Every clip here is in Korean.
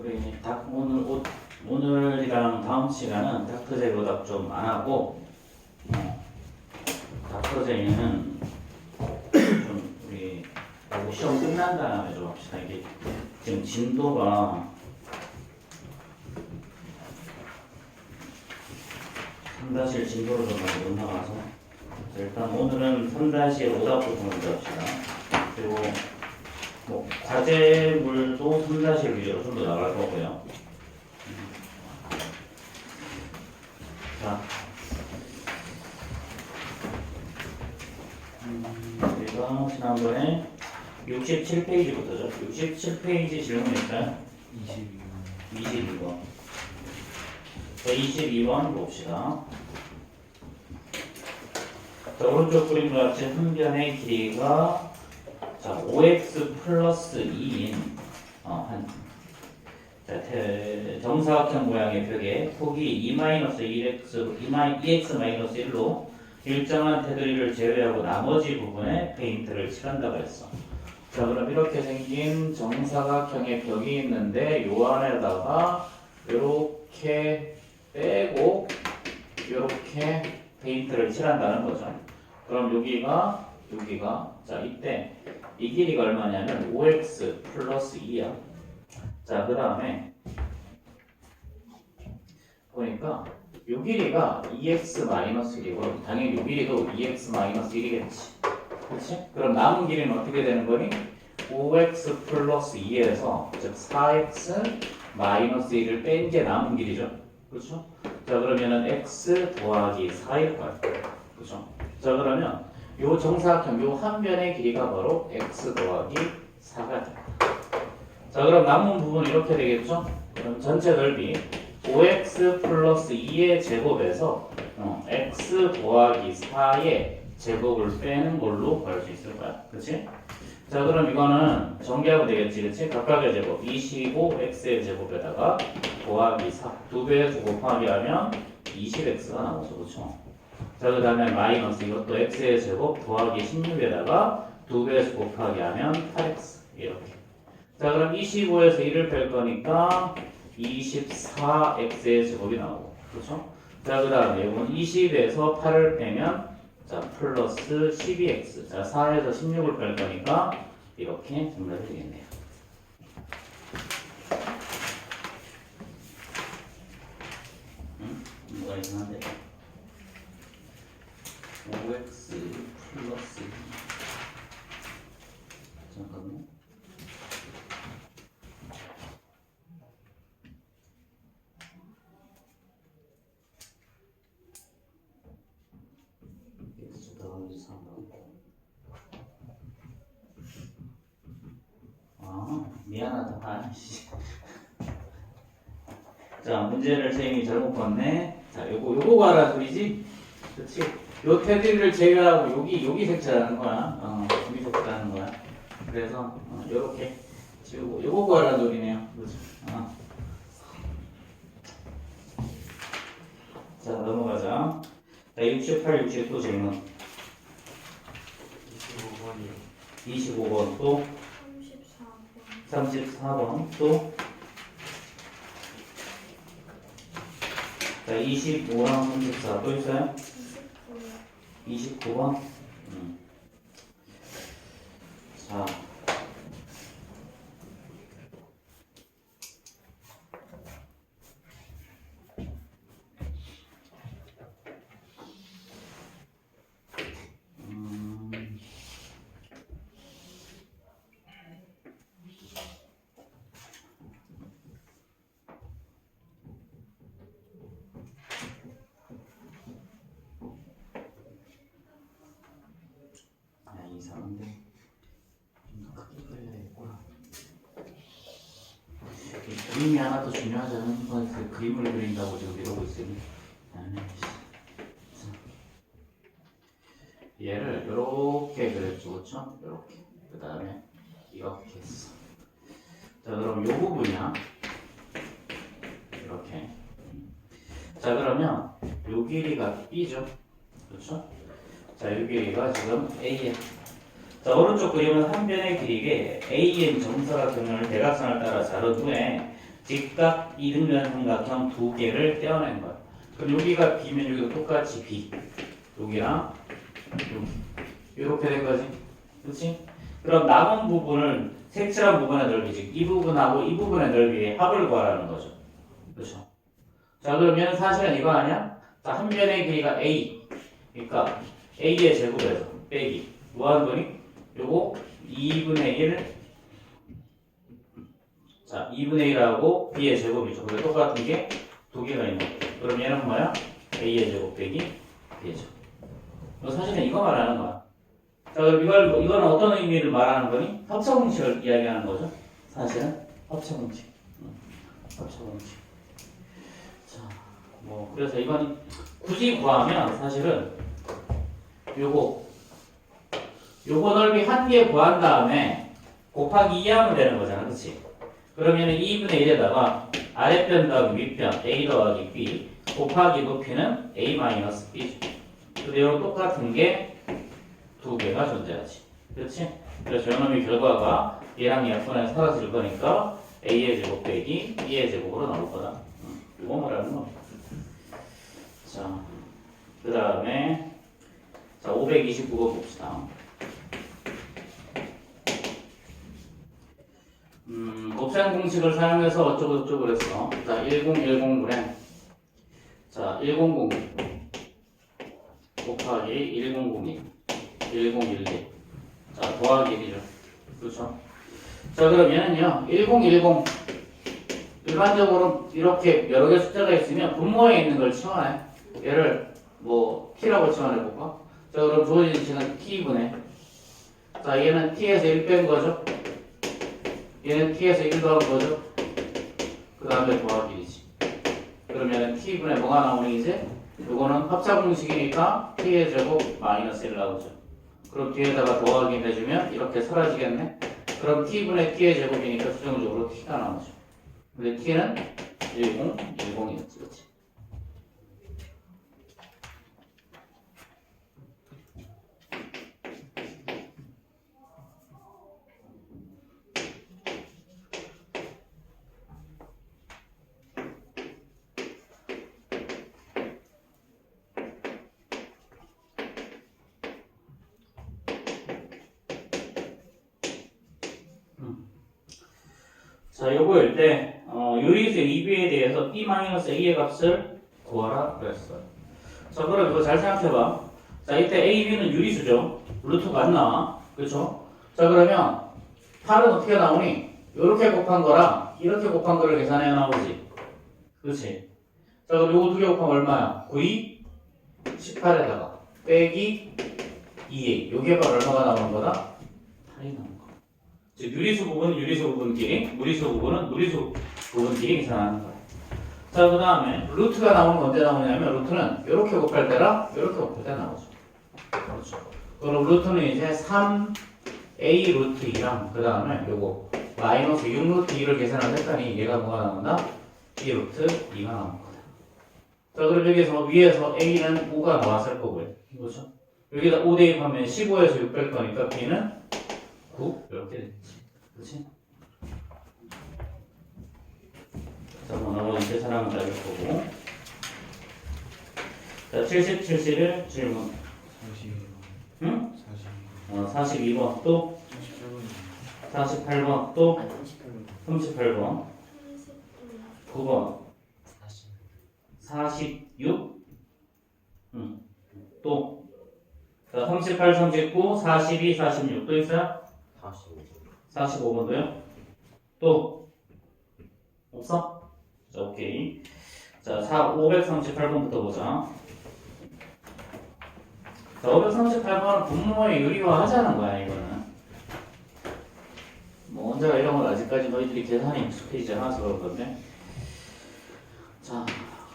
우리 오늘이랑 다음 시간은 닥터제이 오답 좀 안 하고 닥터제이는 좀 우리 시험 끝난 다음에 좀 합시다. 이게 지금 진도가 3-1 진도로 좀 많이 못 나가서 일단 오늘은 3-1 오답부터 먼저 합시다. 그리고 뭐 과제물도 3-1 위주로 좀 더 나갈 거고요. 자, 우리가 지난번에 67페이지부터죠. 67페이지 질문 있어요? 22번. 자, 22번 봅시다. 자, 오른쪽 그림과 같이 한 변의 길이가 자, 5x 플러스 2인 정사각형 모양의 벽에 폭이 2-1x-1로 일정한 테두리를 제외하고 나머지 부분에 페인트를 칠한다고 했어. 자, 그럼 이렇게 생긴 정사각형의 벽이 있는데 요 안에다가 이렇게 빼고 이렇게 페인트를 칠한다는 거죠. 그럼 여기가 자, 이때 이 길이가 얼마냐면 5x 플러스 2야. 자, 그 다음에 보니까 요 길이가 2x 마이너스 1이고 당연히 요 길이도 2x 마이너스 1이겠지. 그렇지? 그럼 남은 길이는 어떻게 되는 거니? 5x 플러스 2에서 즉 4x 마이너스 1을 뺀 게 남은 길이죠. 그렇죠? 자, 그러면은 x 더하기 4일 거야. 그렇죠? 자, 그러면 요 정사각형 요 한 변의 길이가 바로 x 더하기 4가 돼. 자, 그럼 남은 부분 이렇게 되겠죠? 그럼 전체 넓이 5x 플러스 2의 제곱에서 x 더하기 4의 제곱을 빼는 걸로 구할 수 있을 거야. 그치? 자, 그럼 이거는 전개하면 되겠지. 그치? 각각의 제곱 25x의 제곱에다가 더하기 4 두 배에서 곱하기 하면 20x가 나오죠. 그쵸? 자, 그 다음에 마이너스 이것도 x의 제곱 더하기 16에다가 두 배에서 곱하기 하면 8x 이렇게. 자, 그럼 25에서 1을 뺄 거니까 24x의 제곱이 나오고. 그렇죠? 자, 그 다음에 이건 20에서 8을 빼면 자, 플러스 12x. 자, 4에서 16을 뺄 거니까 이렇게 정답이 되겠네요. 뭐가 이상한데? 5x 플러스 2. 잠깐만요. x 더하기 3. 미안하다. 아이씨. 자, 문제를 선생님이 잘못 봤네. 자, 요거 가라 소리지? 그렇지? 요 테두리를 제외하고 여기 색칠하는 거야. 여기 색칠하는 거야. 그래서 요렇게 지우고 요거 가라 소리네요. 그렇죠? 자, 넘어가자. 자, 68, 69 질문. 25번 또 34번 또 자, 25랑 34 또 있어요? 29번 자, 이상한데 좀 더 크게 그려야겠구나. 그림이 하나 더 중요하지 않은 거 그 그림을 그린다고 지금 이러고 있으니 얘를 이렇게 그렸죠. 그렇죠? 이렇게 그 다음에 이렇게 했어. 자, 그럼 요 부분이야 이렇게. 자, 그러면 요 길이가 b죠. 그렇죠? 자, 요 길이가 지금 a야. 자, 오른쪽 그림은 한 변의 길이게 AN 정사각형을 대각선을 따라 자른 후에 직각 이등변 삼각형 두 개를 떼어낸 거야. 그럼 여기가 B면 여기도 똑같이 B. 여기랑 여기. 이렇게 된 거지. 그렇지? 그럼 남은 부분을 색칠한 부분의 넓이, 즉 이 부분하고 이 부분의 넓이의 합을 구하라는 거죠. 그렇죠? 자, 그러면 사실은 이거 아니야? 자, 한 변의 길이가 A. 그러니까 A의 제곱에서 빼기. 뭐 하는 거니? 요거 2분의 1. 자, 2분의 1하고 B의 제곱이죠. 그게 똑같은 게 두 개가 있는 거죠. 그럼 얘는 뭐야? A의 제곱 빼기 B의 제곱. 사실은 이거 말하는 거야. 자, 그럼 이거는 어떤 의미를 말하는 거니? 합차공식을 이야기하는 거죠. 사실은 합차공식. 합차공식. 자, 뭐 그래서 이건 굳이 구하면 사실은 요거 넓이 한 개 구한 다음에 곱하기 2 하면 되는 거잖아, 그렇지? 그러면은 2분의 1에다가 아랫변 더하기 윗변 A 더하기 B 곱하기 높이는 A-B죠. 그 내용 똑같은 게 두 개가 존재하지. 그렇지? 그래서 요놈의 결과가 얘랑 약분에 사라질 거니까 A의 제곱 빼기 B의 제곱으로 나올 거다. 이거 말하는 거. 자, 그 다음에 자 529번 봅시다. 곱셈 공식을 사용해서 어쩌고저쩌고 그랬어. 자, 1010분에 자, 1000 곱하기 1002 1012 자, 더하기 1이죠. 그렇죠? 자, 그러면은요 1010 일반적으로 이렇게 여러 개 숫자가 있으면 분모에 있는 걸 치환해. 얘를 뭐 t라고 치환해 볼까? 자, 그럼 주어진 식은 t분의 자, 얘는 t에서 1 뺀 거죠. 얘는 t에서 1 더한 거죠. 그 다음에 더하기 1이지. 그러면은 t분의 뭐가 나오니 이제? 요거는 합차 공식이니까 t의 제곱 마이너스 1 나오죠. 그럼 뒤에다가 더하기 해주면 이렇게 사라지겠네. 그럼 t분의 t의 제곱이니까 수정적으로 t가 나오죠. 근데 t는 1010이었지, 그렇지? 자, 요거일 때 유리수 AB에 대해서 B-A의 값을 구하라 그랬어요. 자, 그럼 이거 잘 생각해봐. 자, 이때 AB는 유리수죠. 루트가 안 나와. 그렇죠? 자, 그러면 8은 어떻게 나오니? 이렇게 곱한 거랑 이렇게 곱한 거를 계산해 나오지. 그렇지? 자, 그럼 요거 두 개 곱하면 얼마야? 9이 18에다가 빼기 2A. 요게 바로 얼마가 나오는 거다? 8이 나오는 거다. 즉 유리수 부분은 유리수 부분끼리, 무리수 부분은 무리수 부분끼리 계산하는 거예요. 자, 그 다음에 루트가 나오는 건 언제 나오냐면 루트는 이렇게 곱할 때랑 이렇게 곱할 때 나오죠. 그렇죠. 그럼 루트는 이제 3a 루트 2랑 그 다음에 요거 마이너스 6 루트 2를 계산을 했더니 얘가 뭐가 나온다? b 루트 2가 나온 거예요. 자, 그럼 여기서 위에서 a는 5가 나왔을 거고요. 그렇죠? 여기다 5 대입하면 15에서 6 뺄 거니까 b는 9 이렇게 됐지. 그렇지? 자, 뭐 나머지 계산하면 다 될 거고. 자, 70, 71 질문. 42번. 응? 42번. 42번 또 48번 또 38번 9번 46 또 자, 38, 39, 42, 46 또 있어요? 45번도요? 또 없어? 자, 오케이. 자, 538번부터 보자. 자, 538번은 분모의 유리화 하자는 거야, 이거는. 뭐, 혼자가 이런 건 아직까지 너희들이 계산이 익숙해지지 않아서 그럴 건데. 자,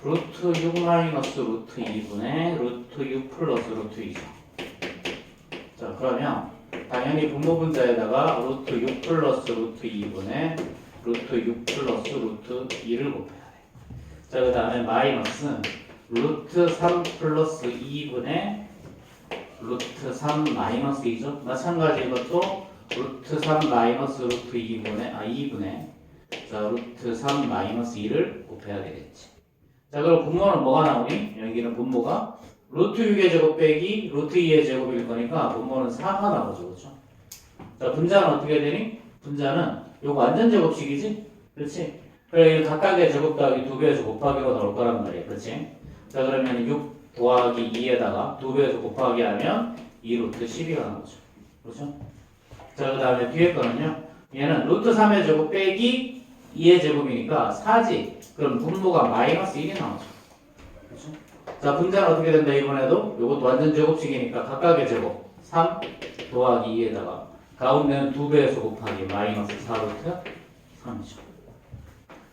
루트 6 마이너스 루트 2분의 루트 6 플러스 루트 2죠. 자, 그러면 당연히 분모분자에다가 루트 6 플러스 루트 2분의 루트 6 플러스 루트 2를 곱해야 돼. 자, 그 다음에 마이너스 루트 3 플러스 2분의 루트 3 마이너스 2죠. 마찬가지 이것도 루트 3 마이너스 루트 2분의 자, 루트 3 마이너스 2를 곱해야 되겠지. 자, 그럼 분모는 뭐가 나오니? 여기는 분모가 루트 6의 제곱 빼기 루트 2의 제곱일 거니까 분모는 4가 나오죠. 그렇죠? 자, 분자는 어떻게 되니? 분자는 요거 완전 제곱식이지? 그렇지? 그래, 이 각각의 제곱 더하기 2배에서 곱하기로 나올 거란 말이야. 그렇지? 자, 그러면 6 더하기 2에다가 2배에서 곱하기 하면 2 루트 12가 나오죠. 그렇죠? 자, 그 다음에 뒤에 거는요. 얘는 루트 3의 제곱 빼기 2의 제곱이니까 4지. 그럼 분모가 마이너스 1이 나오죠. 그렇죠? 자, 분자는 어떻게 된다 이번에도? 이것도 완전 제곱식이니까 각각의 제곱 3 더하기 2에다가 가운데는 2배에서 곱하기 마이너스 4루트 3이죠.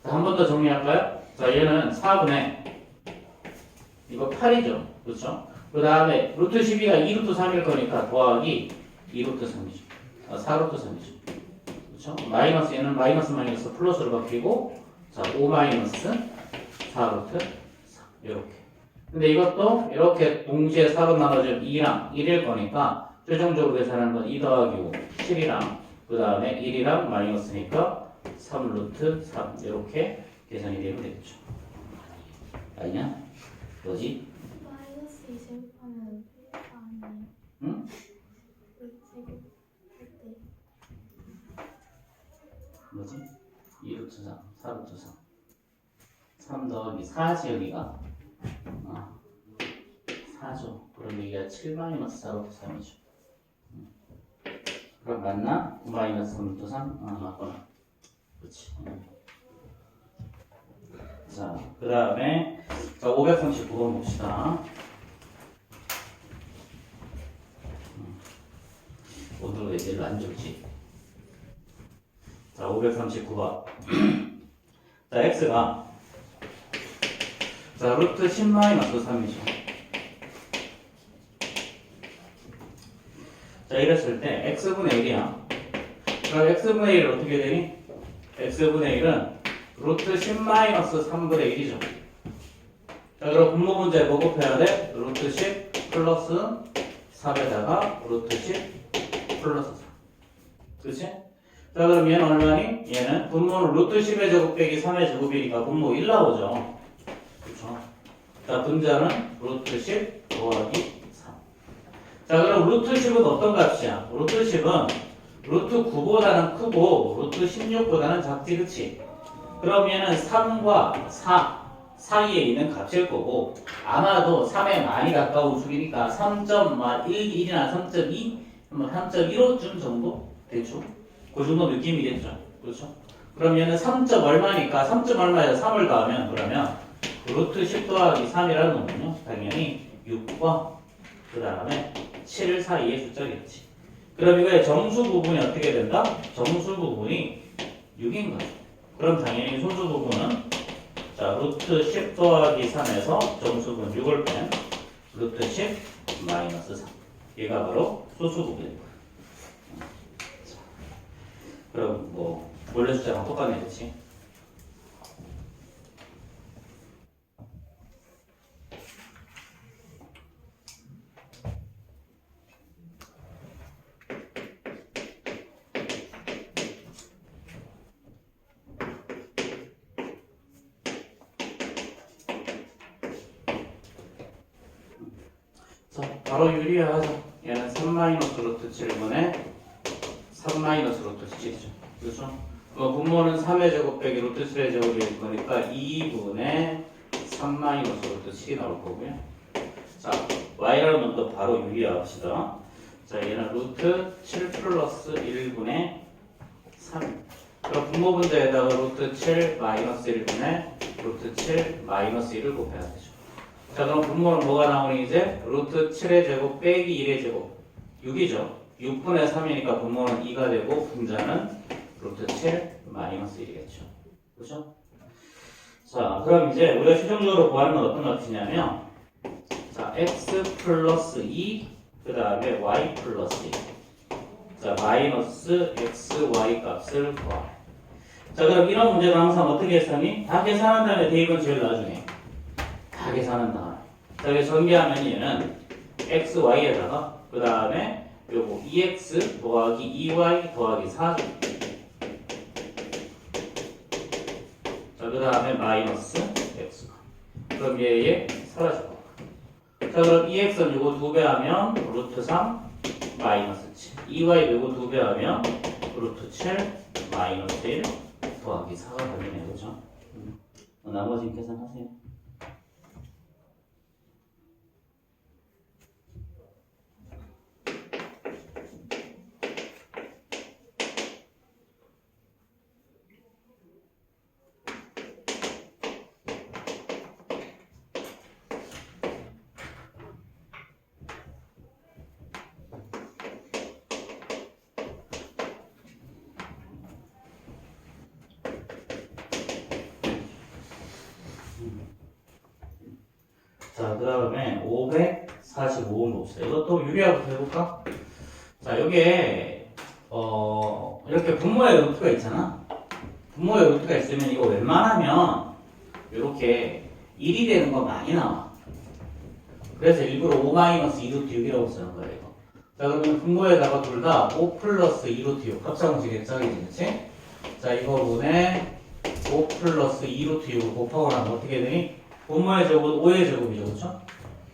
자, 한 번 더 정리할까요? 자, 얘는 4분의 이거 8이죠. 그렇죠? 그 다음에 루트 12가 2루트 3일 거니까 더하기 2루트 3이죠. 4루트 3이죠. 그렇죠? 마이너스 얘는 마이너스 마이너스 플러스로 바뀌고 자, 5 마이너스 4루트 3 이렇게. 근데 이것도 이렇게 동시에 4로 나눠지면 2랑 1일 거니까 최종적으로 계산하는 건 2 더하기 5 7이랑 그 다음에 1이랑 마이너스니까 3루트 3 이렇게 계산이 되면 되겠죠. 아니냐? 뭐지? 마이너스 2 제곱하면 플러스 아니에요? 응? 제곱할 때 뭐지? 2루트 3 4루트 3 3 더하기 4지 여기가 4죠. 그럼 여기가 7 마이너스 4루트 3이죠. 그럼 맞나? 9 마이너스 3루트 3? 맞구나. 그렇지. 자, 그 다음에 자 539번 봅시다. 오늘 왜 제일 안 좋지? 자 539번 자 x가 자 루트 10 마이너스 3이죠. 자 이랬을 때 x분의 1이야. 그럼 x분의 1은 어떻게 되니? x분의 1은 루트 10 마이너스 3분의 1이죠. 자 그럼 분모 문제에 뭐 곱해야 돼? 루트 10 플러스 3에다가 루트 10 플러스 3 그치? 자 그럼 얘는 얼마니? 얘는 분모는 루트 10의 제곱 빼기 3의 제곱이니까 분모 1 나오죠. 그쵸? 자 분자는 루트 10 더하기 3. 자 그럼 루트 10은 어떤 값이야? 루트 10은 루트 9보다는 크고 루트 16보다는 작지 그치? 그럼 얘는 3과 4 사이에 있는 값일 거고 아마도 3에 많이 가까운 수이니까 3.1이나 3.2 3.15쯤 정도 대충 그 정도 느낌이겠죠. 그렇죠? 그럼 얘는 3점 얼마니까 3점 얼마에서 3을 더하면 그러면 루트 10 더하기 3이라는 놈은요 당연히 6과 그 다음에 7 사이의 숫자겠지. 그럼 이거의 정수 부분이 어떻게 된다? 정수 부분이 6인 거죠. 그럼 당연히 소수 부분은 자 루트 10 더하기 3에서 정수분 6을 뺀 루트 10 마이너스 3 얘가 바로 소수 부분입니다. 그럼 뭐 원래 숫자랑 똑같네 그치? 자 바로 유리화하자. 얘는 3 마이너스 루트 7분의 3 마이너스 루트 7이죠. 그렇죠? 분모는 3의 제곱 빼기 루트 7의 제곱일 거니까 2분의 3 마이너스 루트 7이 나올 거고요. 자, y라는 놈도 바로 유리화합시다. 자, 얘는 루트 7 플러스 1분의 3. 그럼 분모 분자에다가 루트 7 마이너스 1분의 루트 7 마이너스 1을 곱해야 되죠. 자, 그럼 분모는 뭐가 나오니 이제? 루트 7의 제곱 빼기 1의 제곱 6이죠. 6분의 3이니까 분모는 2가 되고 분자는 루트 7 마이너스 1이겠죠. 그렇죠? 자, 그럼 이제 우리가 최종적으로 구하는 건 어떤 값이냐면 자, x 플러스 2 그 다음에 y 플러스 2 자, 마이너스 xy 값을 구하. 자, 그럼 이런 문제는 항상 어떻게 했으니? 다 계산한 다음에 대입은 제일 나중에 다 계산한 다음에 자, 그래서 전개하면 얘는 xy에다가 그 다음에 요거 2x 더하기 2y 더하기 4죠. 자, 그 다음에 마이너스 x가. 그럼 얘 사라지고. 자, 그럼 2x는 요거 2배 하면 루트 3 마이너스 7. 2y 요거 2배 하면 루트 7 마이너스 1 더하기 4가 걸리네요. 그죠? 나머지는 계산하세요. 자, 그 다음에 545번 봅시다. 이것도 유리화부터 해볼까? 자, 여기에, 이렇게 분모의 루트가 있잖아. 분모의 루트가 있으면 이거 웬만하면 이렇게 1이 되는 거 많이 나와. 그래서 일부러 5-2루트 6이라고 쓰는 거예요, 이거. 자, 그러면 분모에다가 둘 다 5 플러스 2루트 6. 합성식의 짝이지, 그치? 자, 이거분에 5 플러스 2루트 6을 곱하고 나면 어떻게 되니? 분모의 제곱은 5의 제곱이죠, 그쵸?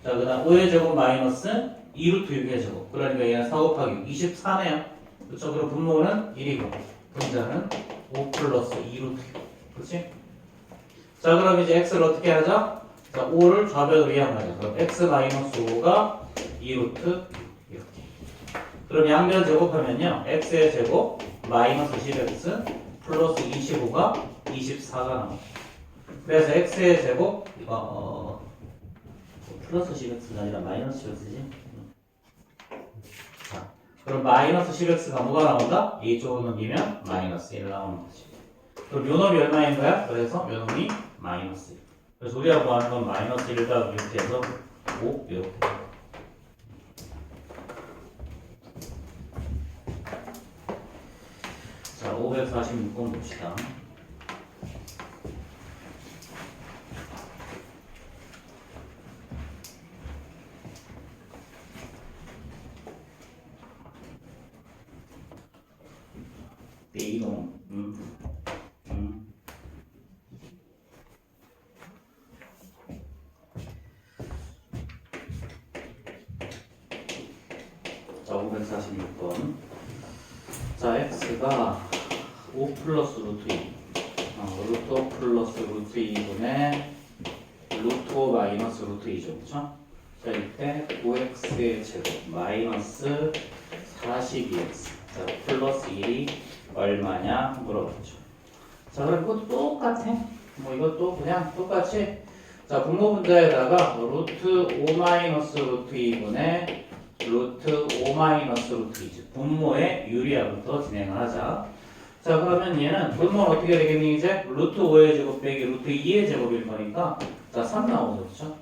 자, 그 다음 5의 제곱 마이너스 2루트 6의 제곱. 그러니까 얘는 4 곱하기 24네요. 그쵸? 그럼 분모는 1이고, 분자는 5 플러스 2루트 6. 그치? 자, 그럼 이제 x를 어떻게 하자? 자, 5를 좌변으로 이항하자. 그럼 x 마이너스 5가 2루트 이렇게. 그럼 양변 제곱하면요. x의 제곱 마이너스 10x 플러스 25가 24가 나옵니다. 그래서 x의 제곱 플러스 10x가 아니라 마이너스 10x지. 자, 그럼 마이너스 10x가 뭐가 나온다? 이쪽으로 넘기면 마이너스 1 나오는 거지. 그럼 요놈이 얼마인 거야? 그래서 요놈이 마이너스 1. 그래서 우리가 구하는 건 마이너스 1 더하기 이렇게 해서 5 이렇게. 자, 546번 봅시다. 이놈. 자, 546번. 자, x가 5 플러스 루트 2. 루트 5 플러스 루트 2분의 루트 5 마이너스 루트 2죠. 그쵸? 자, 이때 5x의 제곱 마이너스 42x. 자, 플러스 1이 얼마냐 물어봤죠. 자, 그럼 이것도 똑같아. 뭐 이것도 그냥 똑같이. 자, 분모 분자에다가 루트 5 마이너스 루트 2분의 루트 5 마이너스 루트 2죠. 분모의 유리화부터 진행을 하자. 자, 그러면 얘는 분모는 어떻게 되겠니? 이제 루트 5의 제곱 빼기 루트 2의 제곱일 거니까 자, 3 나오죠. 그쵸?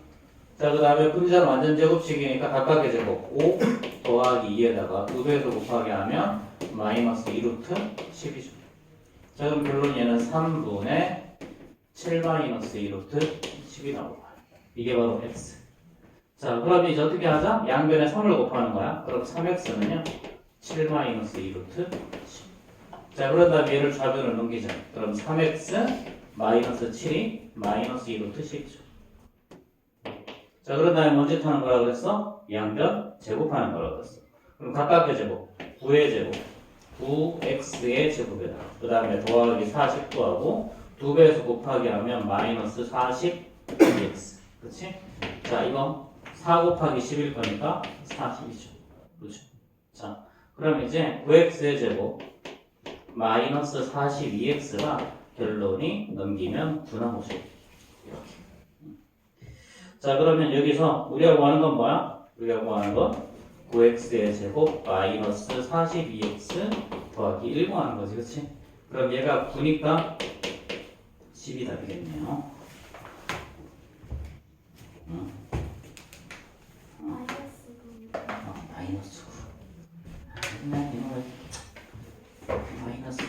자, 그 다음에 분자는 완전 제곱식이니까 각각의 제곱 5 더하기 2에다가 2배에서 곱하기 하면 마이너스 2루트 10이죠. 자, 그럼 결론 얘는 3분의 7 마이너스 2루트 10이 나올 거야. 이게 바로 x. 자, 그럼 이제 어떻게 하자? 양변에 3을 곱하는 거야. 그럼 3x는요 7 마이너스 2루트 10. 자, 그런 다음에 얘를 좌변을 넘기자. 그럼 3x 마이너스 7이 마이너스 2루트 10이죠. 자, 그런 다음에 언제 타는 거라 그랬어? 양변 제곱하는 거라 그랬어. 그럼 각각의 제곱 9의 제곱 9x의 제곱에다 그 다음에 더하기 40도 하고 2배에서 곱하기 하면 마이너스 42x. 그렇지? 자, 이거 4 곱하기 10일 거니까 40이죠. 그렇죠? 자, 그럼 이제 9x의 제곱 마이너스 42x가 결론이 넘기면 9 나오죠. 이렇게. 자, 그러면 여기서 우리가 구하는 건 뭐야? 우리가 구하는 건 9x의 제곱 마이너스 42x 더하기 1 구하는 거지, 그치? 그럼 얘가 9니까 10이 답이겠네요. 마이너스 9. 마이너스 9.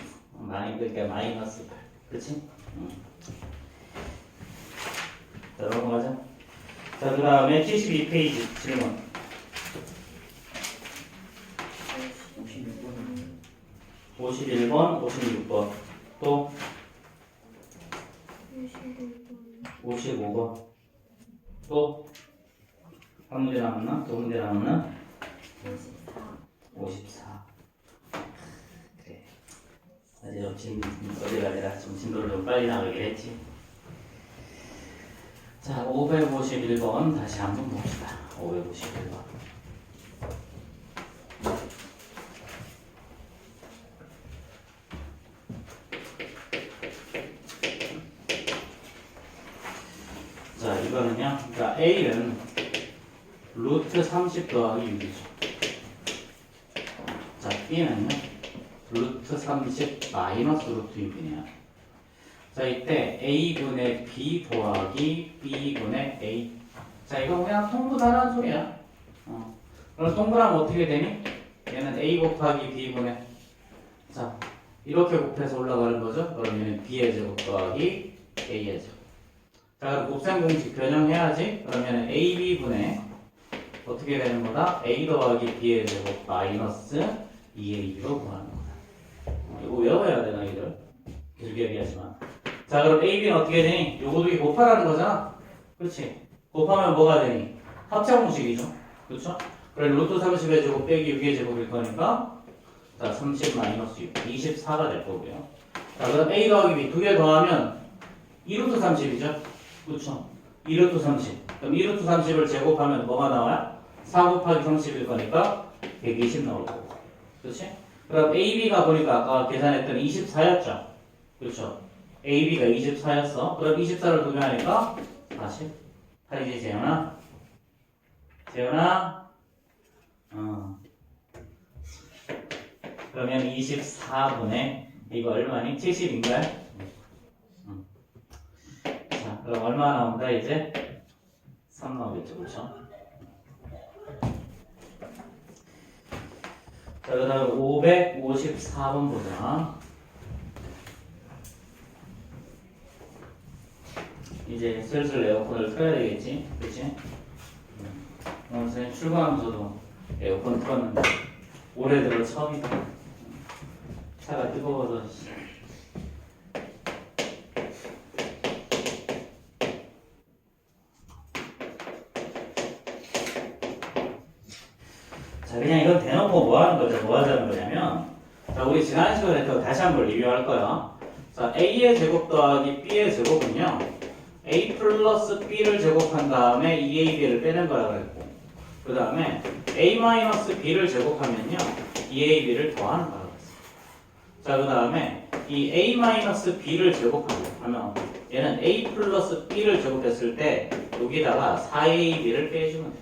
그러니까 마이너스 8. 그치? 자, 넘어가자. 자, 그 다음에 72페이지 질문. 51번, 56번. 또? 55번. 또 한 문제 남았나? 두 문제 남았나? 54. 54. 그래. 어제가 아니라 좀 진도를 좀 빨리 나가긴 했지. 자, 551번 다시 한번 봅시다. 551번. 자, 이거는요. 그러니까 A는 루트 30 더하기 6이죠. 자, B는요. 루트 30 마이너스 루트 6이네요. 자, 이때 A분의 B 더하기 B분의 A. 자, 이거 그냥 통분하라는 소리야. 그럼 통분하면 어떻게 되니? 얘는 A 곱하기 B분의. 자, 이렇게 곱해서 올라가는 거죠. 그럼 얘는 B의 제곱 더하기 A의 제곱. 자, 그럼 곱셈 공식 변형해야지. 그러면 AB분의 어떻게 되는 거다? A 더하기 B의 제곱 마이너스 2AB로 구하는 거다. 이거 외워야 되나, 이들? 길게 얘기하지만. 자, 그럼 AB는 어떻게 되니? 요거도 곱하라는 거잖아. 그렇지? 곱하면 뭐가 되니? 합차 공식이죠. 그렇죠? 그래, 루트 30의 제곱 빼기 6의 제곱일 거니까 자, 30 마이너스 6, 24가 될 거고요. 자, 그럼 A 더하기 B 두 개 더하면 2루트 30이죠. 그렇죠? 2루트 30. 그럼 2루트 30을 제곱하면 뭐가 나와요? 4 곱하기 30일 거니까 120 나올 거고. 그렇지? 그럼 AB가 보니까 아까 계산했더니 24였죠? 그렇죠? AB가 24였어. 그럼 24를 두 개 하니까 40. 8이지, 재현아? 재현아? 그러면 24분의 이거 얼마니? 70인가요? 자, 그럼 얼마 나온다 이제? 3 나오겠죠, 그렇죠? 자, 그 다음에 554번 보자. 이제 슬슬 에어컨을 틀어야 되겠지? 그치? 선생님 출근하면서도 에어컨 틀었는데 올해 들어 처음이다. 차가 뜨거워서. 자, 그냥 이건 대놓고 뭐 하는 거죠? 뭐 하자는 거냐면, 자, 우리 지난 시간에 했던 거 다시 한번 리뷰할 거야. 자, A의 제곱 더하기 B의 제곱은요, A 플러스 B를 제곱한 다음에 2AB를 빼는 거라 그랬고, 그 다음에 A 마이너스 B를 제곱하면요, 2AB를 더하는 거라 그랬어. 자, 그 다음에 이 A 마이너스 B를 제곱하면, 얘는 A 플러스 B를 제곱했을 때, 여기다가 4AB를 빼주면 돼.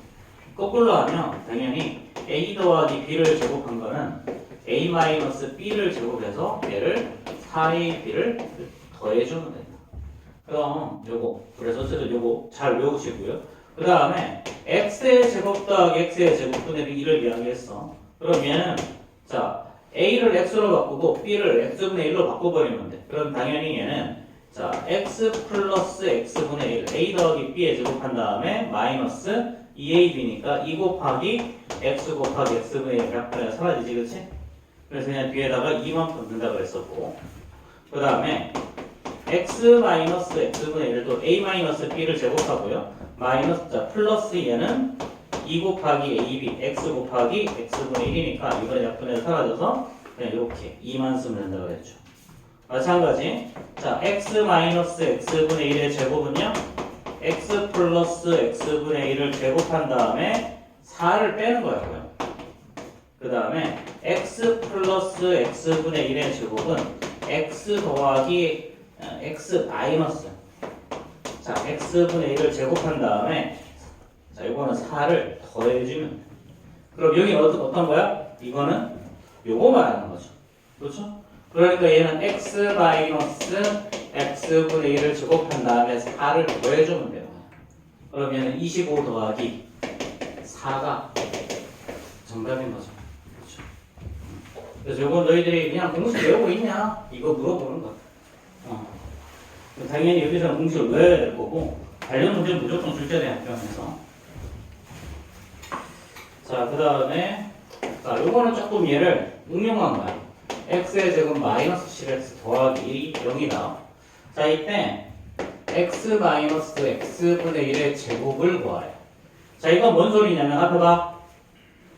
거꾸로 하면, 당연히 A 더하기 B를 제곱한 거는 A 마이너스 B를 제곱해서 얘를 4AB를 더해주면 된다. 그럼 요거, 그래서 어쨌든 요거 잘 외우시고요. 그 다음에 X의 제곱 더하기 X의 제곱분의 B를 이야기했어. 그럼 얘는 자 A를 X로 바꾸고 B를 X분의 1로 바꿔버리면 돼. 그럼 당연히 얘는 자 X 플러스 X분의 1 A 더하기 B에 제곱한 다음에 마이너스 2AB니까 2 곱하기 X 곱하기 X분의 1 약분해서 사라지지, 그치? 그래서 그냥 뒤에다가 2만 붙는다 그랬었고, 그 다음에 X 마이너스 X분의 1도 A 마이너스 B를 제곱하고요. 마이너스, 자, 플러스 얘는 2 곱하기 AB, X 곱하기 X분의 1이니까 이번에 약분해서 사라져서 그냥 이렇게 2만 쓰면 된다고 그랬죠. 마찬가지, 자, X 마이너스 X분의 1의 제곱은요. X 플러스 X분의 1을 제곱한 다음에 4를 빼는 거였고요. 그 다음에 X 플러스 X분의 1의 제곱은 X 더하기 X 마이너스 자 X분의 1을 제곱한 다음에 자 이거는 4를 더해주면 돼. 그럼 여기는 어떤 거야? 이거는 요거 말하는 거죠. 그렇죠? 그러니까 얘는 X 마이너스 X분의 1을 제곱한 다음에 4를 더해주면 돼요. 그럼 얘는 25 더하기 4가 정답인 거죠. 그렇죠? 그래서 요건 너희들이 그냥 공식 외우고 있냐? 이거 물어보는 거야. 당연히 여기서는 공식을 외워야 될 거고 관련 문제는 무조건 출제대학교에서. 자, 그 다음에 자, 요거는 조금 얘를 응용한 거야. x의 제곱 마이너스 10x 더하기 1이 0이 나와. 자, 이때 x 마이너스 x분의 1의 제곱을 구하래. 자, 이건 뭔 소리냐면, 앞에 봐.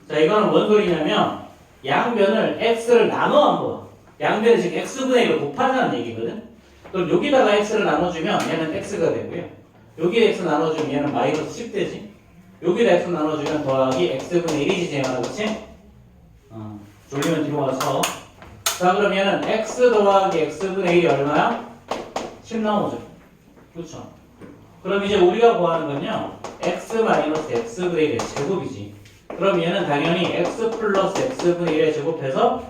자, 이거는 뭔 소리냐면, 양변을 x를 나눠 한 번. 양변을 지금 x분의 1을 곱하자는 얘기거든. 그럼 여기다가 x를 나눠주면 얘는 x가 되고요. 여기에 x 나눠주면 얘는 마이너스 10 되지. 여기다 x 나눠주면 더하기 x분의 1이지, 쟤가 그렇지? 졸리면 뒤로 가서. 자, 그럼 얘는 x 더하기 x분의 1이 얼마야? 10 나오죠. 그렇죠? 그럼 이제 우리가 구하는 건요, x 마이너스 x분의 1의 제곱이지. 그럼 얘는 당연히 x 플러스 x분의 1의 제곱해서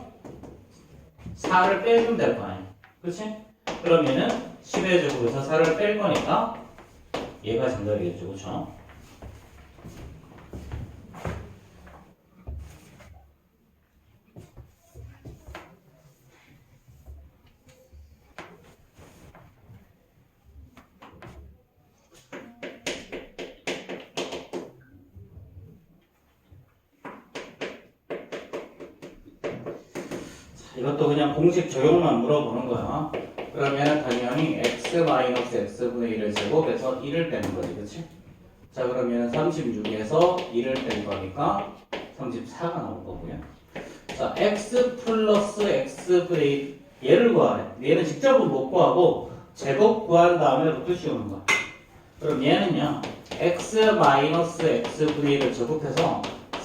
4를 빼주면 될 거 아니야. 그렇지? 그럼 얘는 10의 제곱에서 4를 뺄 거니까 얘가 정답이겠죠. 그렇죠? 이것도 그냥 공식 적용만 물어보는 거야. 그러면 당연히 x 마이너스 x분의 1을 제곱해서 1을 빼는 거지, 그치? 자, 그러면 36에서 1을 뺀 거니까 34가 나올 거고요. 자, x 플러스 x분의 1, 얘를 구하래. 얘는 직접은 못 구하고 제곱 구한 다음에 루트 씌우는 거야. 그럼 얘는요, x 마이너스 x분의 1을 제곱해서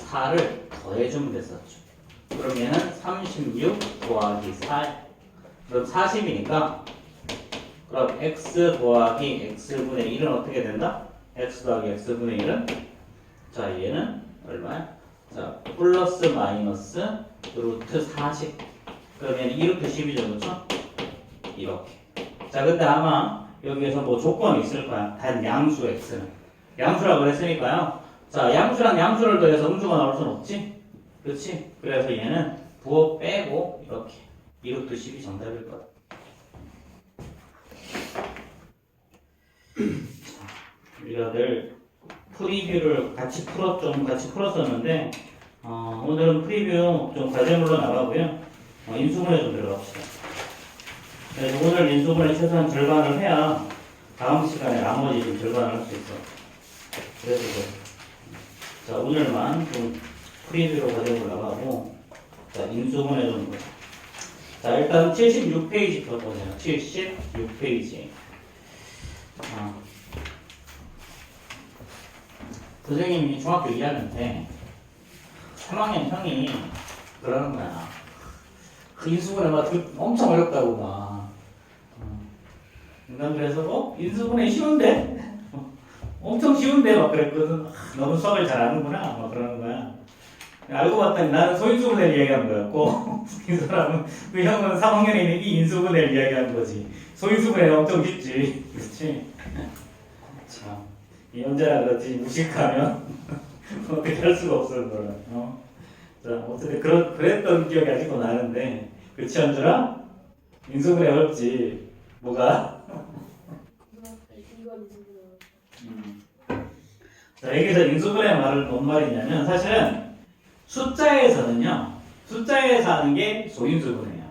4를 더해주면 됐었죠. 그럼 얘는 36 더하기 4. 그럼 40이니까 그럼 x 더하기 x분의 1은 어떻게 된다? x 더하기 x분의 1은 자, 얘는 얼마야? 자, 플러스 마이너스 루트 40. 그럼 얘는 2루트 10이죠, 그렇죠? 이렇게. 자, 근데 아마 여기에서 뭐 조건이 있을 거야. 단 양수 x는. 양수라고 그랬으니까요. 자, 양수랑 양수를 더해서 음수가 나올 순 없지? 그렇지? 그래서 얘는 부호 빼고 이렇게 2루트 10이 정답일 거야. 우리가 늘 프리뷰를 같이 풀었었는데 오늘은 프리뷰 좀 과제물로 나가고요. 인수분해 좀 들어갑시다. 그래서 오늘 인수분해 최소한 절반을 해야 다음 시간에 나머지 좀 절반을 할 수 있어. 그래서 자, 오늘만 좀 프리뷰로 과제물 나가고 자, 인수분해 좀 보자. 자, 일단 76페이지부터 보세요. 76페이지. 선생님이 중학교 2학년 때 3학년 형이 그러는 거야. 그 인수분해 막 엄청 어렵다고 막. 난 그래서 인수분해 쉬운데? 엄청 쉬운데? 막 그랬거든. 너무 수학을 잘 아는구나. 막 그러는 거야. 알고 봤더니 나는 소인수분해를 이야기한 거였고 이 사람은 그 형은 3학년에 이 인수분해를 이야기한 거지. 소인수분해는 엄청 쉽지. 그렇지? 참, 이 언제나 그렇지. 무식하면 어떻게 할 수가 없어 그거는. 자, 어쨌든 그랬던 기억이 아직도 나는데 그렇지 않더라? 인수분해 어렵지. 뭐가? 자, 여기서 인수분해 말을 뭔 말이냐면 사실은 숫자에서는요, 숫자에서 하는 게 소인수분해야.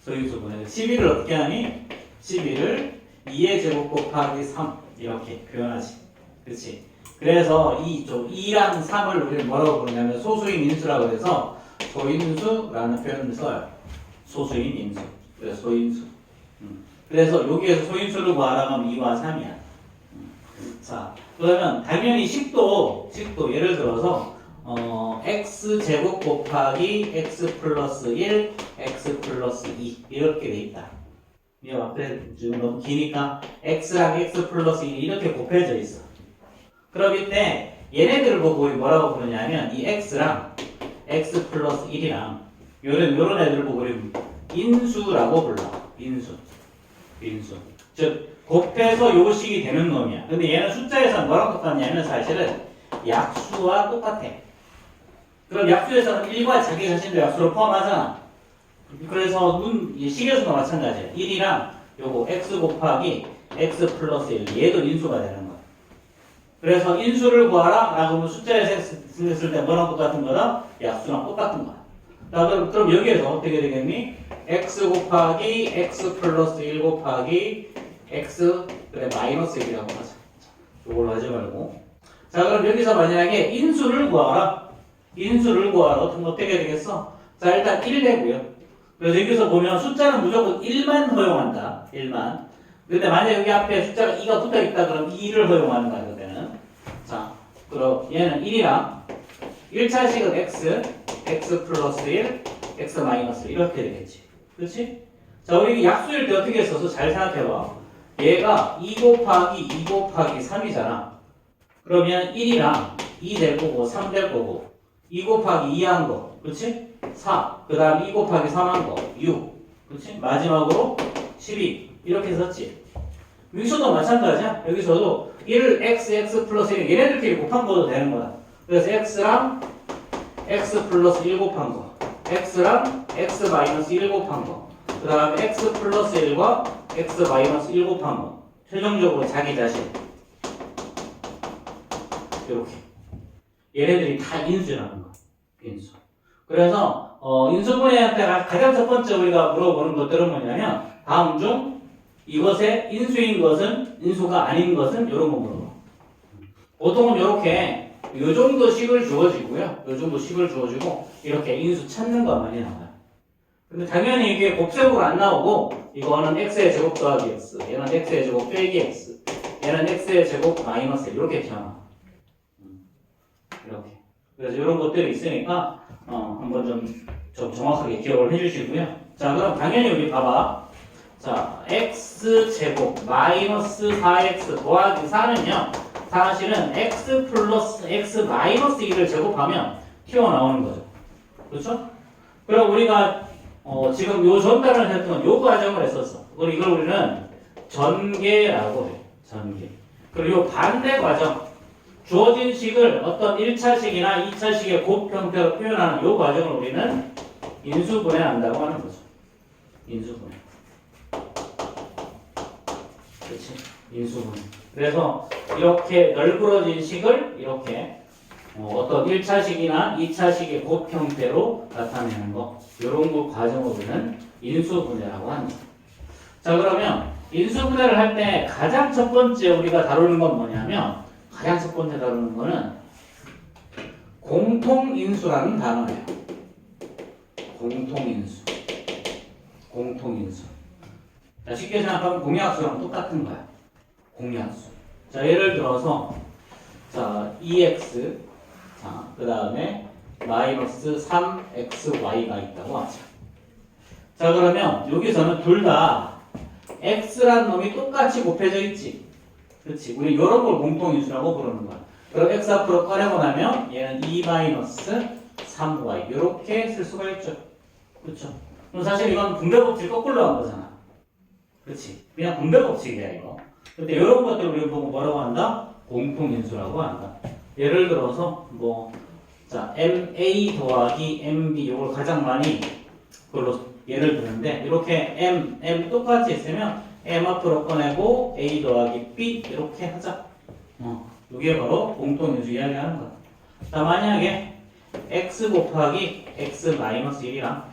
소인수분해. 11을 어떻게 하니? 11을 2의 제곱 곱하기 3 이렇게 표현하지. 그렇지? 그래서 2랑 3을 우리는 뭐라고 부르냐면 소수인 인수라고 해서 소인수라는 표현을 써요. 소수인 인수. 그래서 소인수. 그래서 여기에서 소인수를 구하라고 하면 2와 3이야. 자, 그러면 당연히 식도 예를 들어서 x 제곱 곱하기 x 플러스 1, x 플러스 2 이렇게 돼 있다. 이거 앞에 지금 너무 기니까 x랑 x 플러스 1 이렇게 곱해져 있어. 그럼 이때 얘네들을 보고 우리 뭐라고 부르냐면 이 x랑 x 플러스 1이랑 요런 애들을 보고 우리 인수라고 불러. 인수. 즉 곱해서 요 식이 되는 놈이야. 근데 얘는 숫자에서는 뭐랑 똑같냐면 사실은 약수와 똑같아. 그럼 약수에서는 1과 자기 자신도 약수로 포함하잖아. 그래서 식에서도 마찬가지야. 1이랑 요거 x 곱하기 x 플러스 1 얘도 인수가 되는 거야. 그래서 인수를 구하라 라고 하면 숫자에서 했을 때 뭐랑 똑같은 거다? 약수랑 똑같은 거야. 자, 그럼 여기에서 어떻게 되겠니? x 곱하기 x 플러스 1 곱하기 x 그래 마이너스 1이라고 하자. 이걸로 하지 말고. 자 그럼 여기서 만약에 인수를 구하라. 인수를 구하라. 어떻게 되겠어? 자 일단 1 되고요. 그래서 여기서 보면 숫자는 무조건 1만 허용한다. 1만. 근데 만약 여기 앞에 숫자가 2가 붙어 있다 그럼 2를 허용하는 거야 그때는. 자 그럼 얘는 1이랑 1차식은 x 플러스 1, x 마이너스 1 이렇게 되겠지. 그렇지? 자 우리 약수일 때 어떻게 써서 잘 생각해봐. 얘가 2 곱하기 2 곱하기 3이잖아. 그러면 1이랑 2 될 거고 3 될 거고 2 곱하기 2 한 거. 그렇지? 4. 그 다음 2 곱하기 3 한 거. 6. 그렇지? 마지막으로 12. 이렇게 썼지. 여기서도 마찬가지야. 여기서도 1 x 플러스 1 얘네들끼리 곱한 거도 되는 거야. 그래서 x랑 x 플러스 1 곱한 거. x랑 x 마이너스 1 곱한 거. 그 다음에 x 플러스 1과 x 마이너스 1 곱한 거. 최종적으로 자기 자신. 이렇게. 얘네들이 다 인수라는 거. 인수. 그래서 인수분해할 때 가장 첫 번째 우리가 물어보는 것들은 뭐냐면 다음 중 이것의 인수인 것은 인수가 아닌 것은 이런 거 물어봐. 보통은 이렇게 요 정도 식을 주어지고요. 요 정도 식을 주어지고 이렇게 인수 찾는 거 많이 나와요. 근데 당연히 이게 곱셈으로 안 나오고 이거는 x의 제곱 더하기 x, 얘는 x의 제곱 빼기 x, 얘는 x의 제곱 마이너스 이렇게 튀어나와. 이렇게. 그래서 이런 것들이 있으니까 한번 좀 정확하게 기억을 해주시고요. 자 그럼 당연히 우리 봐봐. 자 x제곱 마이너스 4x 더하기 4는요 사실은 x 플러스 x 마이너스 2를 제곱하면 튀어나오는 거죠. 그렇죠? 그럼 우리가 지금 요 전달을 했던 요 과정을 했었어. 이걸 우리는 전개라고 해. 전개. 그리고 요 반대 과정 주어진 식을 어떤 1차식이나 2차식의 곱 형태로 표현하는 요 과정을 우리는 인수분해한다고 하는 거죠. 인수분해. 그렇지? 인수분해. 그래서 이렇게 널브러진 식을 이렇게 어떤 1차식이나 2차식의 곱 형태로 나타내는 거. 이런 거 과정을 우리는 인수분해라고 합니다. 자 그러면 인수분해를 할 때 가장 첫 번째 우리가 다루는 건 뭐냐면 가장 첫 번째 다루는 거는 공통인수라는 단어예요. 공통인수. 공통인수. 자, 쉽게 생각하면 공약수랑 똑같은 거야. 공약수. 자, 예를 들어서 자, 2x 자, 그 다음에 마이너스 3xy가 있다고 하자. 자, 그러면 여기서는 둘 다 x라는 놈이 똑같이 곱해져 있지. 그렇지. 우리 이런 걸 공통인수라고 부르는 거야. 그럼 x 앞으로 꺼내고 나면 얘는 2-3y 이렇게 쓸 수가 있죠. 그렇죠. 그럼 사실 이건 분배 법칙 거꾸로 한 거잖아. 그렇지. 그냥 분배 법칙이야 이거. 근데 이런 것들을 우리 보고 뭐라고 한다? 공통인수라고 한다. 예를 들어서 자 MA 더하기 MB 이걸 가장 많이 그걸로 예를 드는데 이렇게 M 똑같이 있으면 M 앞으로 꺼내고 A 더하기 B 이렇게 하자. 이게 바로 공통인수 이야기하는 거야. 자 만약에 X 곱하기 X 마이너스 1이랑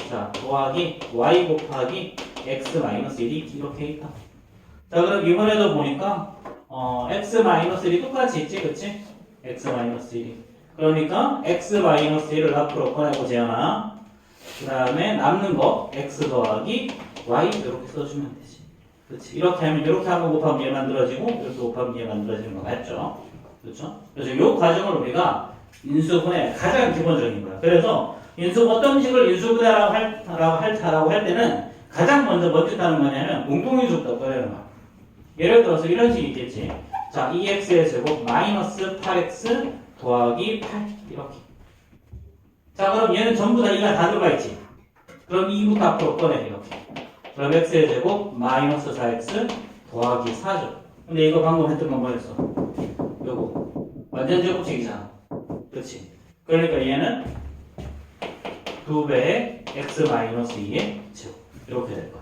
자 더하기 Y 곱하기 X 마이너스 1이 이렇게 있다. 자 그럼 이번에도 보니까 X 마이너스 1이 똑같이 있지 그치? X 마이너스 1이 그러니까 X 마이너스 1을 앞으로 꺼내고 재현아 그 다음에 남는 거 X 더하기 Y 이렇게 써주면 되지. 그렇지. 이렇게 하면 이렇게 한번 곱하면 얘 만들어지고 이렇게 곱하면 얘 만들어지는 거 맞죠? 그렇죠? 그래서 이 과정을 우리가 인수분해 가장 기본적인 거야. 그래서 어떤 식을 인수분해라고 할 때는 가장 먼저 따는 거냐면 공통인수부터 꺼내는 거야. 예를 들어서 이런 식이 있겠지. 자 2x의 제곱 마이너스 8x 더하기 8 이렇게. 자 그럼 얘는 전부 다 2가 다 들어가 있지. 그럼 2부터 앞으로 꺼내 이렇게. 그럼 x의 제곱 마이너스 4x 더하기 4죠. 근데 이거 방금 했던 건 뭐였어? 요거 완전 제곱식이잖아. 그렇지. 그러니까 얘는 2배의 x 마이너스 2의 제곱 이렇게 될 거야.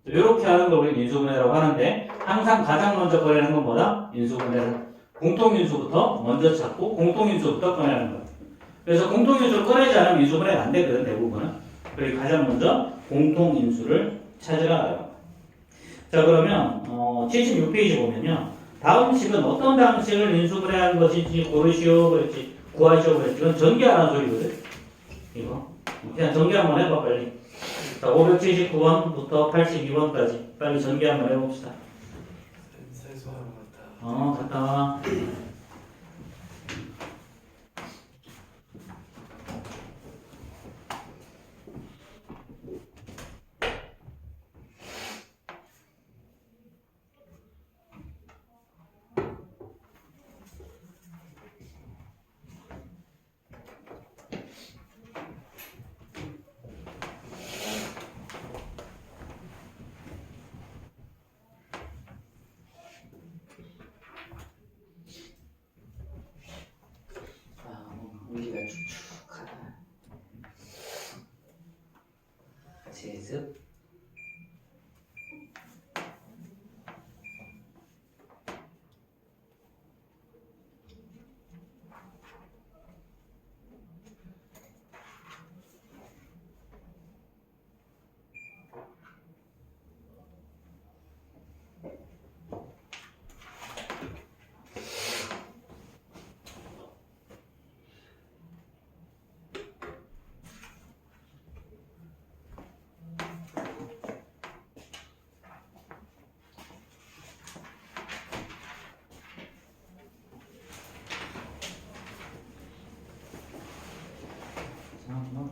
이렇게 하는 걸 우리 인수분해라고 하는데 항상 가장 먼저 꺼내는 건 뭐다? 인수분해를 공통인수부터 먼저 찾고 공통인수부터 꺼내는 거야. 그래서 공통인수를 꺼내지 않으면 인수분해가 안 되거든 대부분은. 그리고 가장 먼저 공통인수를 찾으라. 자 그러면 76페이지 보면요. 다음 식은 어떤 방식을 인수분해 한 것인지 고르시오 그랬지. 구하시오 그랬지. 이건 전개하라는 소리거든. 이거. 그냥 전개 한번 해봐 빨리. 자 579번부터 82번까지 빨리 전개 한번 해봅시다. 세수하러 갔다. 갔다 와. 우리가 축축하다. 제습.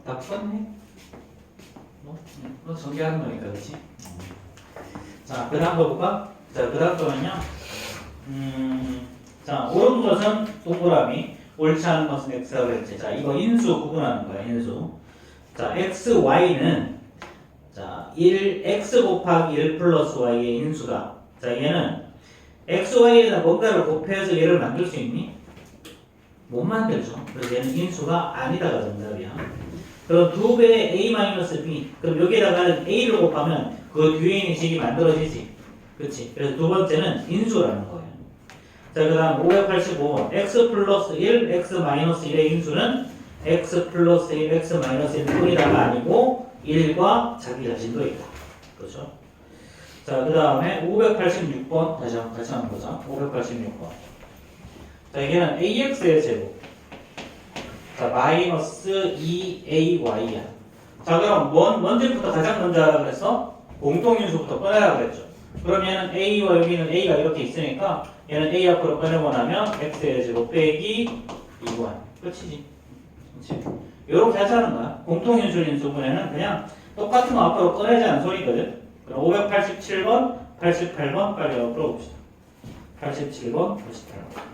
다 뻔해. 너 전개하는 거니까, 그렇지? 자, 그 다음 거 볼까? 자, 그 다음 거는요. 자, 옳은 것은 동그라미, 옳지 않은 것은 x라고 그랬지. 자, 이거 인수 구분하는 거야, 인수. 자, x, y는 자, 1x 곱하기 1 플러스 y의 인수다. 자, 얘는 x, y에다 뭔가를 곱해서 얘를 만들 수 있니? 못 만들죠. 그래서 얘는 인수가 아니다가 정답이야. 그럼 2배의 a-b. 그럼 여기에다가는 a를 곱하면 그 뒤에 있는 식이 만들어지지. 그치? 그래서 두 번째는 인수라는 거예요. 자, 그 다음 585번. x 플러스 1, x 마이너스 1의 인수는 x 플러스 1, x 마이너스 1 뿐이다가 아니고 1과 자기 자신도 있다. 그렇죠? 자, 그 다음에 586번. 다시 한번 같이 한번 보자. 586번. 자, 여기는 ax의 제곱. 자, 마이너스 2ay야. 자, 그럼 먼저부터 가장 먼저 하라 그래서 공통인수부터 꺼내라 그랬죠. 그럼 얘는 a와 여기는 a가 이렇게 있으니까 얘는 a 앞으로 꺼내고 나면 x의 제곱 빼기 2y. 끝이지. 그렇지? 요렇게 하자는 거야. 공통인수 인수분해는 그냥 똑같은 거 앞으로 꺼내자는 소리거든. 그럼 587번, 88번 빨리 풀어봅시다. 87번, 88번.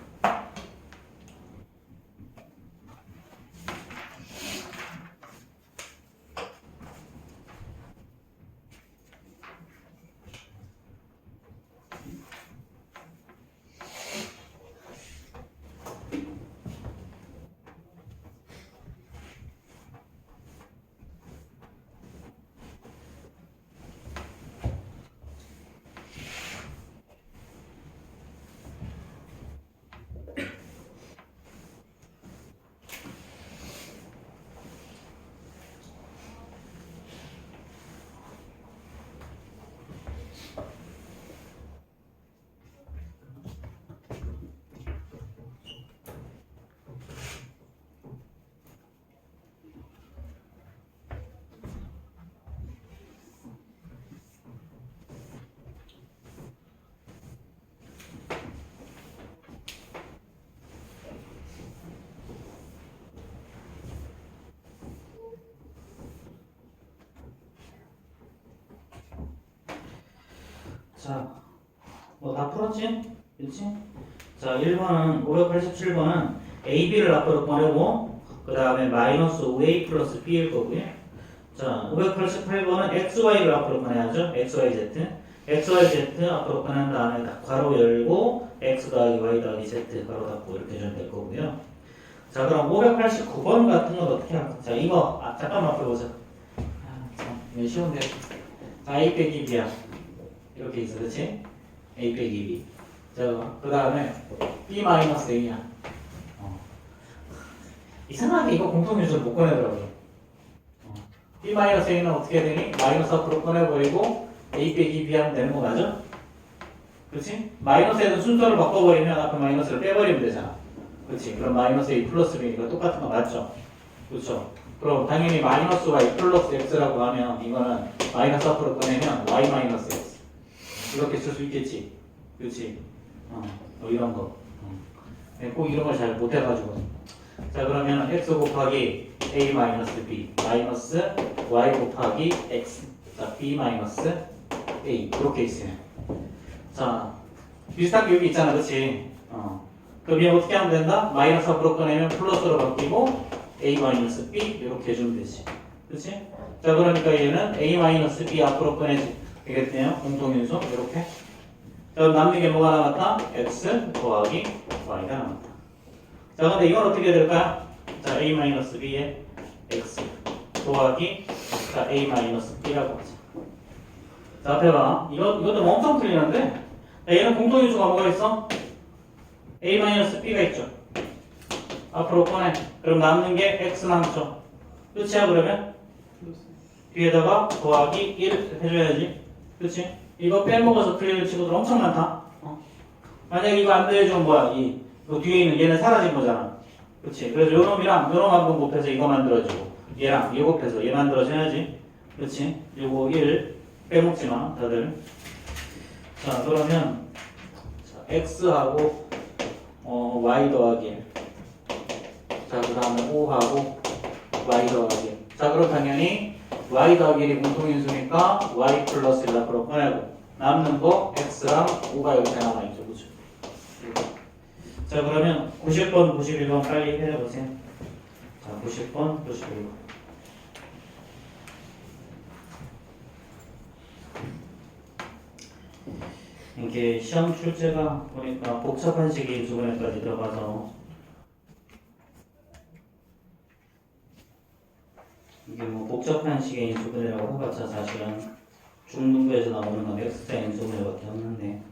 자, 뭐 다 풀었지? 그렇지? 자, 1번은 587번은 a, b를 앞으로 꺼내고 그 다음에 마이너스 5a 플러스 b일 거고요. 자, 588번은 x, y를 앞으로 꺼내야죠. x, y, z. x, y, z 앞으로 꺼낸 다음에 괄호 열고 x 더하기 y 더하기 z 괄호 닫고 이렇게 해주면 될 거고요. 자, 그럼 589번 같은 건 어떻게 할까? 자, 이거 잠깐만 풀어보자. 참, 이거 쉬운데. 자, a 빼기 b야. 이렇게 있어, 그렇지? a 빼기 b. 자, 그 다음에 b 마이너스 a야. 이상하게 이거 공통인수를 못 꺼내더라고요. b 마이너스 a는 어떻게 되니? 마이너스 앞으로 꺼내버리고 A 빼기 B 하면 되는 거 맞아? 그렇지? 마이너스에는 순서를 바꿔버리면 앞에 마이너스를 빼버리면 되잖아. 그렇지? 그럼 마이너스 A 플러스 B니까 똑같은 거 맞죠? 그렇죠? 그럼 당연히 마이너스 Y 플러스 X라고 하면 이거는 마이너스 앞으로 꺼내면 Y 마이너스 X 이렇게 쓸 수 있겠지? 그렇지? 뭐 이런 거. 꼭 이런 걸 잘 못해가지고. 자 그러면 X 곱하기 A 마이너스 B 마이너스 Y 곱하기 X 자 B 마이너스 A 이렇게 있으면 자 비슷한 게 여기 있잖아 그치? 그럼 얘 어떻게 하면 된다? 마이너스 앞으로 꺼내면 플러스로 바뀌고 A 마이너스 B 이렇게 해주면 되지 그치? 자 그러니까 얘는 A 마이너스 B 앞으로 꺼내지 되겠네요 공통인수 이렇게 자 그럼 남는 게 뭐가 남았다? X 더하기 Y가 남았다 자 근데 이건 어떻게 될까요? 자 A 마이너스 B에 X 더하기 자 A 마이너스 B라고 하자 자 앞에 봐 이것도 뭐 엄청 틀리는데 자, 얘는 공통인수가 뭐가 있어? A 마이너스 B가 있죠 앞으로 꺼내 그럼 남는 게 X 남죠 끝이야 그러면? 뒤에다가 더하기 1 해줘야지 그치? 이거 빼먹어서 틀리는 친구들 엄청 많다 만약에 이거 안 더해주면 뭐야 이 뒤에 있는 얘는 사라진 거잖아 그치? 그래서 요 놈이랑 요 놈 한 번 곱해서 이거 만들어주고 얘랑 이거 곱해서 얘 만들어줘야지 그치? 요거 1 빼먹지마 다들 자 그러면 자, X하고 Y 더하기 1 자 그 다음에 5하고 Y 더하기 1 자 그럼 당연히 Y 더하기 1이 공통인수니까 Y 플러스 1 앞으로 꺼내고 남는 거 X랑 5가 여기 남아있죠 그죠? 자 그러면 90번 91번 빨리 해보세요 자 90번 91번 이게 시험 출제가 보니까 복잡한 식이 인수분해까지 들어가서 이게 뭐 복잡한 식의 인수분해라고 해봤자 사실은 중등부에서 나오는 건 X자 인수분해밖에 없는데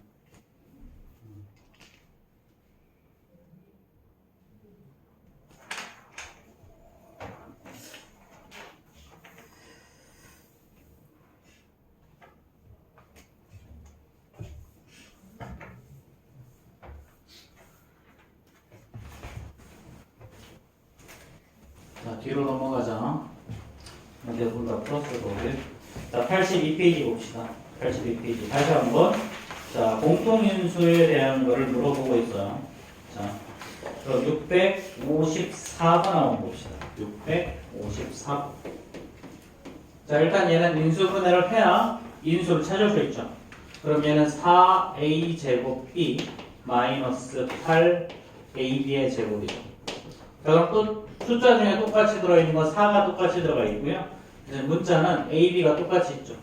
자 뒤로 넘어가자 대부분 다 풀었을 거고요 자 82페이지 봅시다 82페이지 다시 한번 자 공통인수에 대한 거를 물어보고 있어요 자 그럼 654번 한번 봅시다 654번 자 일단 얘는 인수분해를 해야 인수를 찾을 수 있죠 그럼 얘는 4a 제곱 b 마이너스 8ab의 제곱이죠 자 그럼 또 숫자 중에 똑같이 들어있는 건 4가 똑같이 들어가 있고요 이제 문자는 a, b가 똑같이 있죠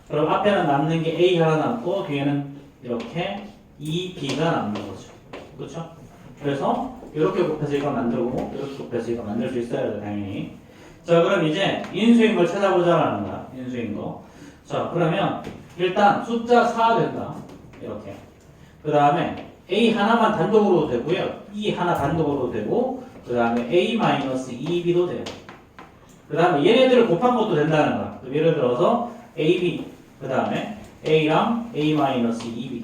그럼 앞에는 남는 게 a 하나 남고 뒤에는 이렇게 2b가 남는 거죠 그렇죠? 그래서 이렇게 곱해서 이거 만들고 이렇게 곱해서 이거 만들 수 있어야 돼 당연히 자 그럼 이제 인수인 걸 찾아보자라는 거야 인수인 거자 그러면 일단 숫자 4 된다 이렇게 그 다음에 a 하나만 단독으로도 되고요 b 하나 단독으로도 되고 그 다음에 a-2b도 돼요 그 다음에 얘네들을 곱한 것도 된다는 거야 예를 들어서 ab 그 다음에 a랑 a-2b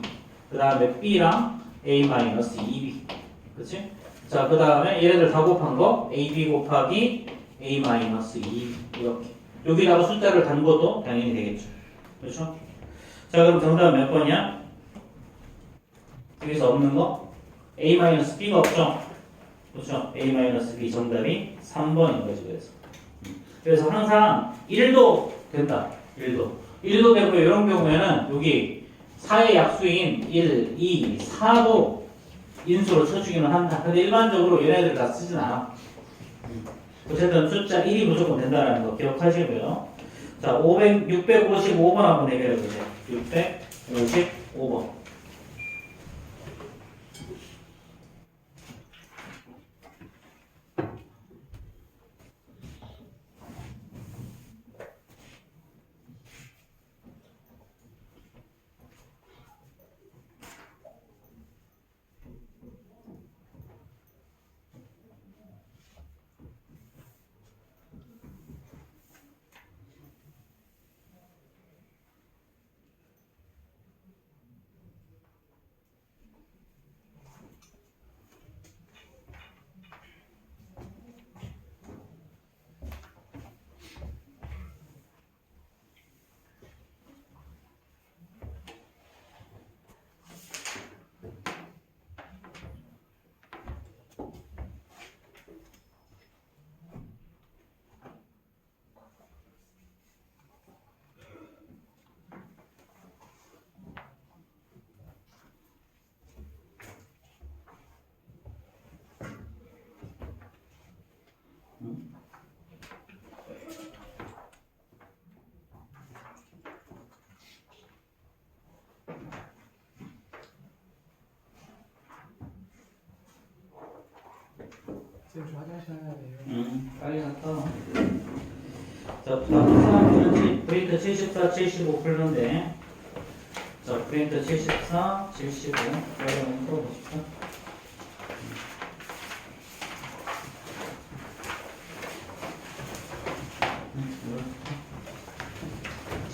그 다음에 b랑 a-2b 그치? 자 그 다음에 얘네들 다 곱한 거 ab 곱하기 a-2b 이렇게 여기다가 숫자를 단 것도 당연히 되겠죠 그렇죠? 자 그럼 정답은 몇 번이야? 여기서 없는 거 a-b가 없죠? 그렇죠? a-b 정답이 3번인 거지 그래서 항상 1도 된다 1도 되고 이런 경우에는 여기 4의 약수인 1, 2, 4도 인수로 쳐주기는 한다 근데 일반적으로 얘네들 다 쓰진 않아 어쨌든 숫자 1이 무조건 된다는 거 기억하시고요 자 655번 한번 해결해 보세요 655번 좀 화장하셔야 돼요. 빨리 갔다 와. 자, 다음 사람들은 프린트 74, 75 풀는데, 자, 프린트 74, 75 빨리 한번 풀어보십시오.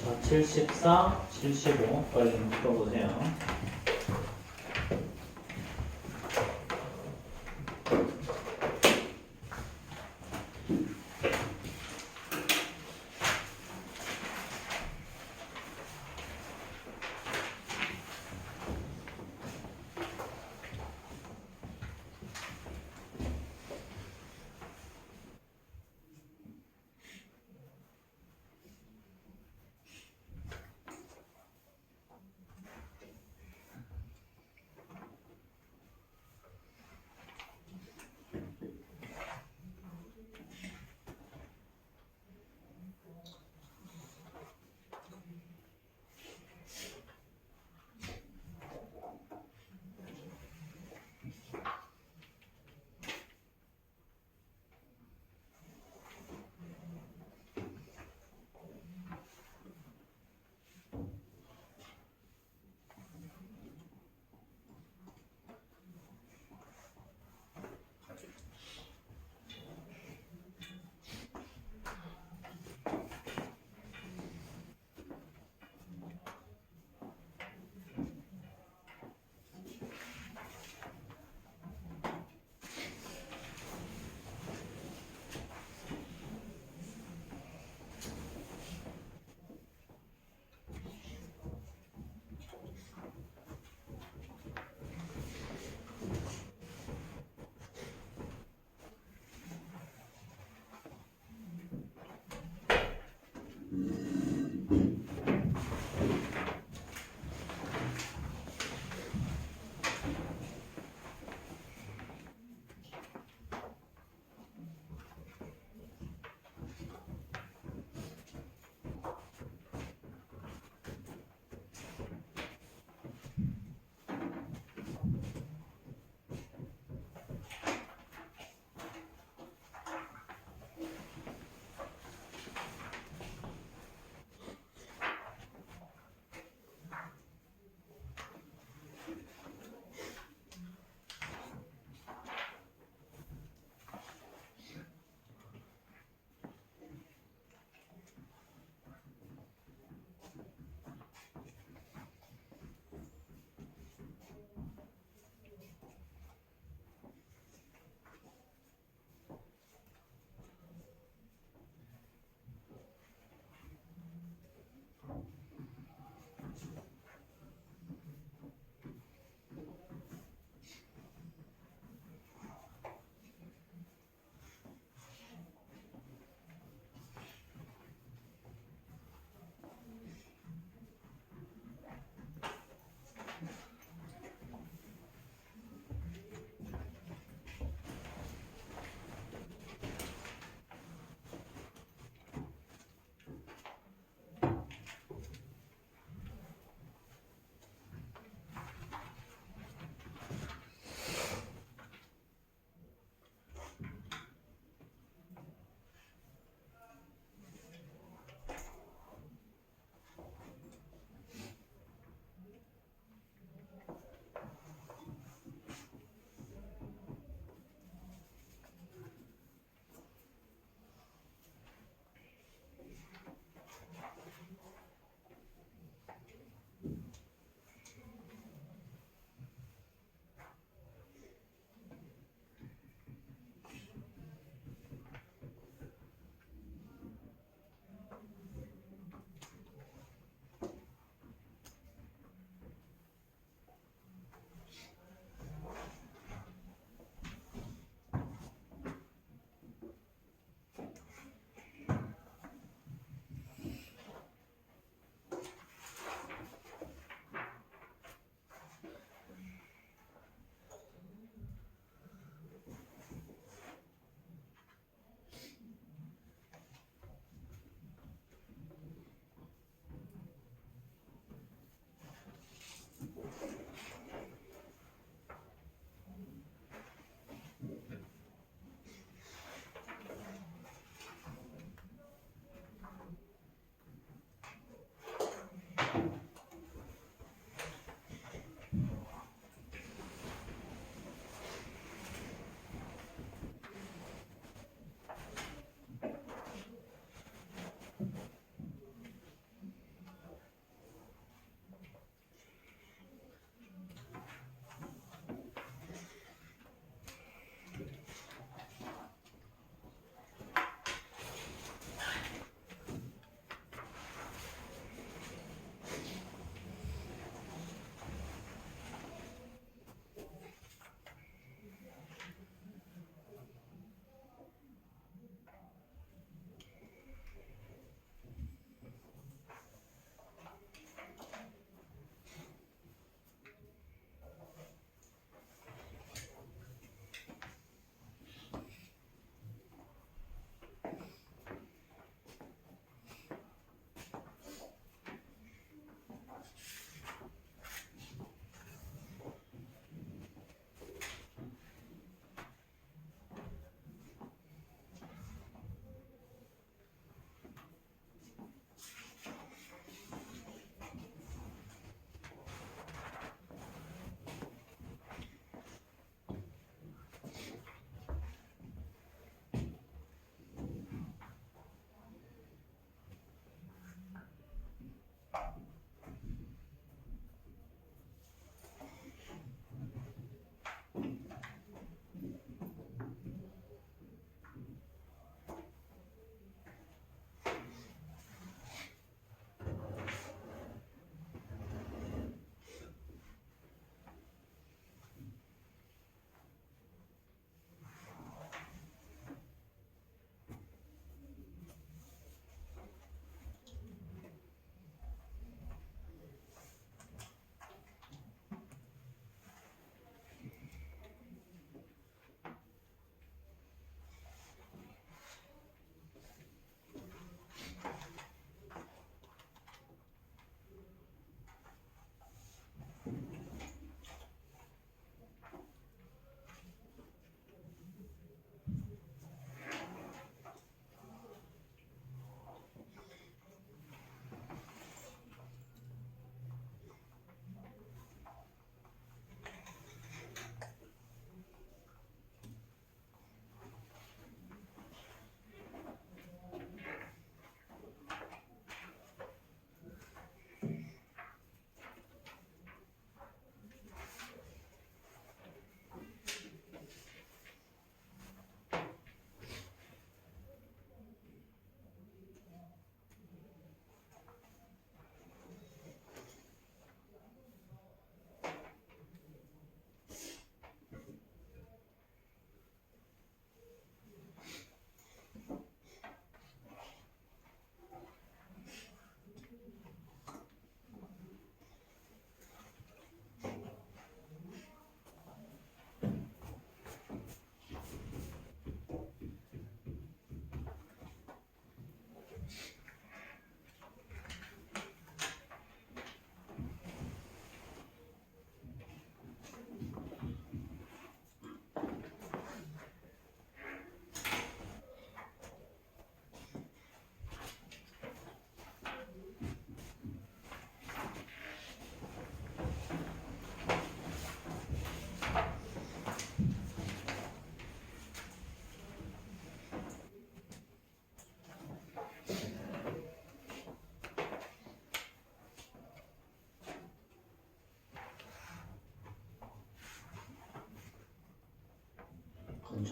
자, 74, 75 빨리 좀 풀어보세요.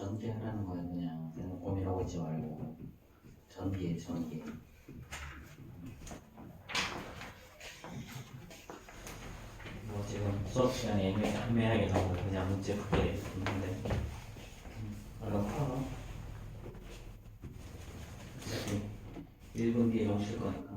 전개하라는 거야 그냥 고민하고 있지 말고 전개. 뭐 지금 수업 시간에 애매하게 나오고 그냥 문제 풀게 있는데 얼른 풀어. 어차피 1분 뒤에 오실 거니까.